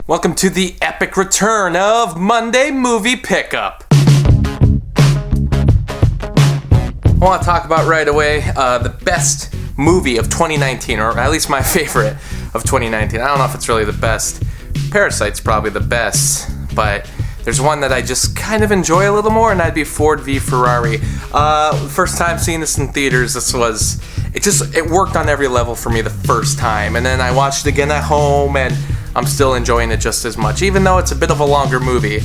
Welcome to the epic return of Monday Movie Pickup. I want to talk about right away the best movie of 2019, or at least my favorite of 2019. I don't know if it's really the best. Parasite's probably the best, but there's one that I just kind of enjoy a little more, and that'd be Ford v Ferrari. First time seeing this in theaters, it worked on every level for me the first time, and then I watched it again at home, and I'm still enjoying it just as much, even though it's a bit of a longer movie.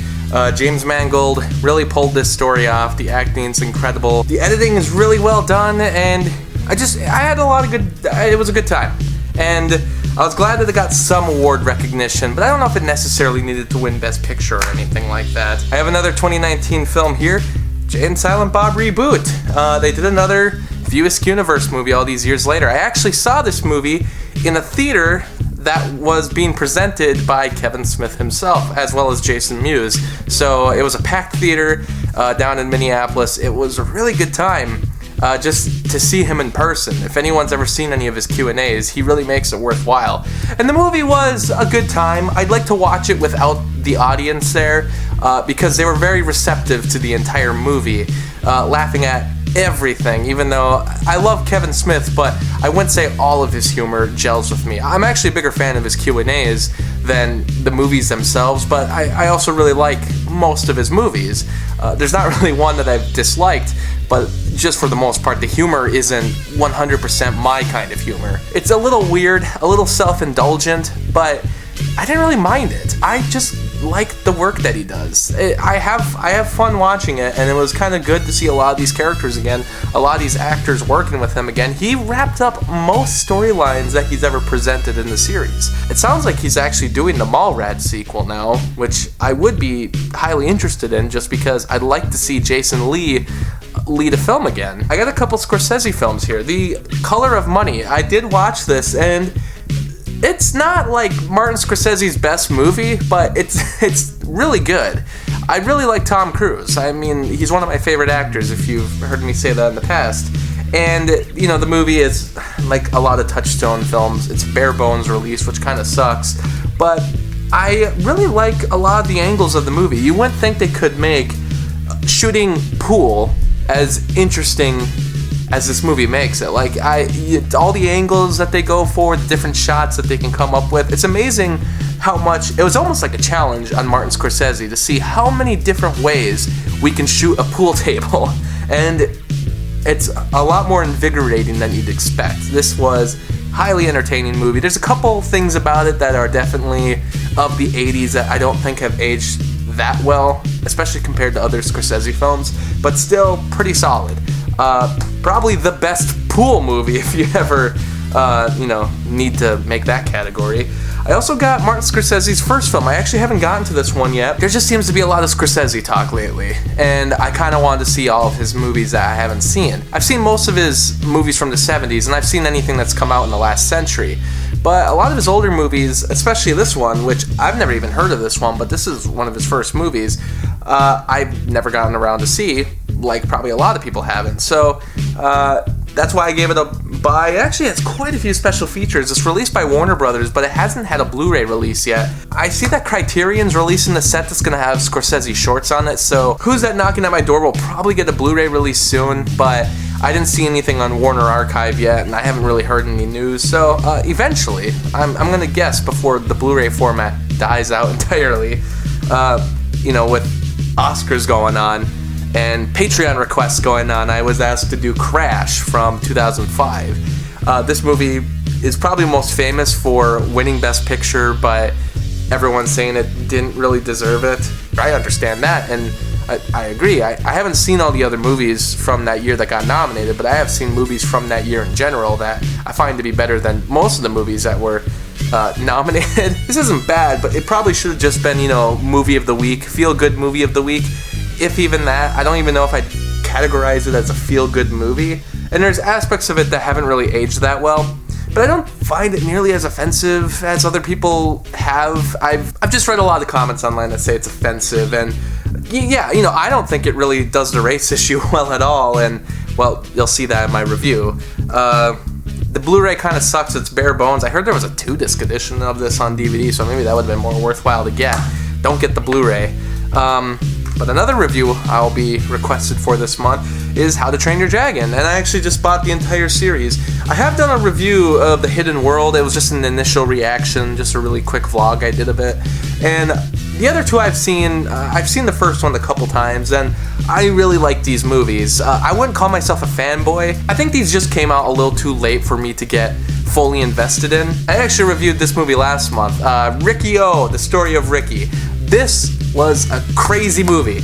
James Mangold really pulled this story off. The acting's incredible. The editing is really well done, and I had a lot of it was a good time. And I was glad that it got some award recognition, but I don't know if it necessarily needed to win Best Picture or anything like that. I have another 2019 film here, Jay and Silent Bob Reboot. They did another View Askew Universe movie all these years later. I actually saw this movie in a theater that was being presented by Kevin Smith himself, as well as Jason Mewes. So it was a packed theater down in Minneapolis. It was a really good time just to see him in person. If anyone's ever seen any of his Q&As, he really makes it worthwhile. And the movie was a good time. I'd like to watch it without the audience there because they were very receptive to the entire movie, laughing at everything, even though I love Kevin Smith, but I wouldn't say all of his humor gels with me. I'm actually a bigger fan of his Q&As than the movies themselves, but I also really like most of his movies. There's not really one that I've disliked, but just for the most part, the humor isn't 100% my kind of humor. It's a little weird, a little self-indulgent, but I didn't really mind it. I just like the work that he does. I have fun watching it, and it was kind of good to see a lot of these characters again, a lot of these actors working with him again. He wrapped up most storylines that he's ever presented in the series. It sounds like he's actually doing the Mallrats sequel now, which I would be highly interested in just because I'd like to see Jason Lee lead a film again. I got a couple Scorcese films here. The Color of Money. I did watch this, and it's not like Martin Scorsese's best movie, but it's really good. I really like Tom Cruise. I mean, he's one of my favorite actors, if you've heard me say that in the past. And, you know, the movie is like a lot of Touchstone films. It's bare bones release, which kind of sucks. But I really like a lot of the angles of the movie. You wouldn't think they could make shooting pool as interesting as this movie makes it. Like, all the angles that they go for, the different shots that they can come up with, it's amazing how much, it was almost like a challenge on Martin Scorsese to see how many different ways we can shoot a pool table, and it's a lot more invigorating than you'd expect. This was highly entertaining movie. There's a couple things about it that are definitely of the 80s that I don't think have aged that well, especially compared to other Scorsese films, but still pretty solid. Probably the best pool movie if you ever, need to make that category. I also got Martin Scorsese's first film. I actually haven't gotten to this one yet. There just seems to be a lot of Scorsese talk lately, and I kind of wanted to see all of his movies that I haven't seen. I've seen most of his movies from the 70s, and I've seen anything that's come out in the last century. But a lot of his older movies, especially this one, which I've never even heard of this one, but this is one of his first movies, I've never gotten around to see, like probably a lot of people haven't. So that's why I gave it a buy. It actually has quite a few special features. It's released by Warner Brothers, but it hasn't had a Blu-ray release yet. I see that Criterion's releasing the set that's going to have Scorsese shorts on it, so Who's That Knocking at My Door will probably get a Blu-ray release soon, but I didn't see anything on Warner Archive yet, and I haven't really heard any news, so eventually, I'm going to guess before the Blu-ray format dies out entirely, with Oscars going on and Patreon requests going on, I was asked to do Crash from 2005. This movie is probably most famous for winning Best Picture, but everyone's saying it didn't really deserve it. I understand that, and I agree. I haven't seen all the other movies from that year that got nominated, but I have seen movies from that year in general that I find to be better than most of the movies that were nominated. This isn't bad, but it probably should have just been, movie of the week, feel-good movie of the week. If even that, I don't even know if I'd categorize it as a feel-good movie. And there's aspects of it that haven't really aged that well, but I don't find it nearly as offensive as other people have. I've just read a lot of comments online that say it's offensive, and yeah, I don't think it really does the race issue well at all, and, well, you'll see that in my review. The Blu-ray kind of sucks, it's bare bones. I heard there was a 2-disc edition of this on DVD, so maybe that would have been more worthwhile to get. Don't get the Blu-ray. But another review I'll be requested for this month is How to Train Your Dragon, and I actually just bought the entire series. I have done a review of The Hidden World. It was just an initial reaction, just a really quick vlog I did of it. And the other two I've seen the first one a couple times, and I really like these movies. I wouldn't call myself a fanboy. I think these just came out a little too late for me to get fully invested in. I actually reviewed this movie last month, Riki-Oh, The Story of Riki. This was a crazy movie.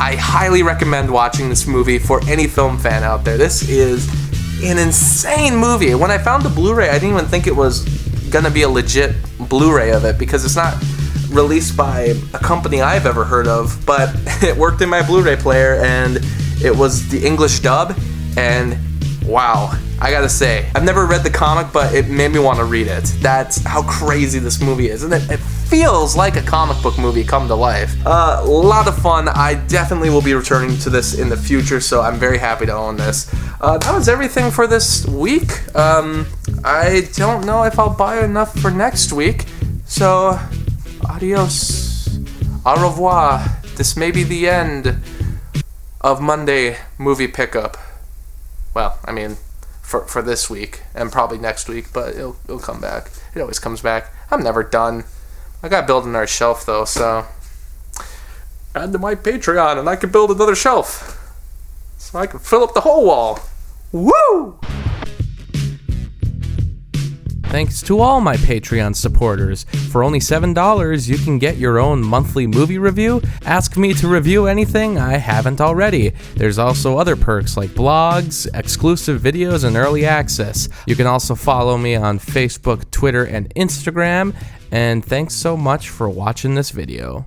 I highly recommend watching this movie for any film fan out there. This is an insane movie. When I found the Blu-ray, I didn't even think it was gonna be a legit Blu-ray of it because it's not released by a company I've ever heard of, but it worked in my Blu-ray player and it was the English dub, and wow, I gotta say, I've never read the comic, but it made me want to read it. That's how crazy this movie is, and it feels like a comic book movie come to life. A lot of fun. I definitely will be returning to this in the future, so I'm very happy to own this. That was everything for this week. I don't know if I'll buy enough for next week, so adios, au revoir. This may be the end of Monday movie pickup. Well, I mean, for this week and probably next week, but it'll come back. It always comes back. I'm never done. I got to build another shelf though, so add to my Patreon and I can build another shelf so I can fill up the whole wall. Woo! Thanks to all my Patreon supporters. For only $7, you can get your own monthly movie review. Ask me to review anything I haven't already. There's also other perks like blogs, exclusive videos, and early access. You can also follow me on Facebook, Twitter, and Instagram. And thanks so much for watching this video.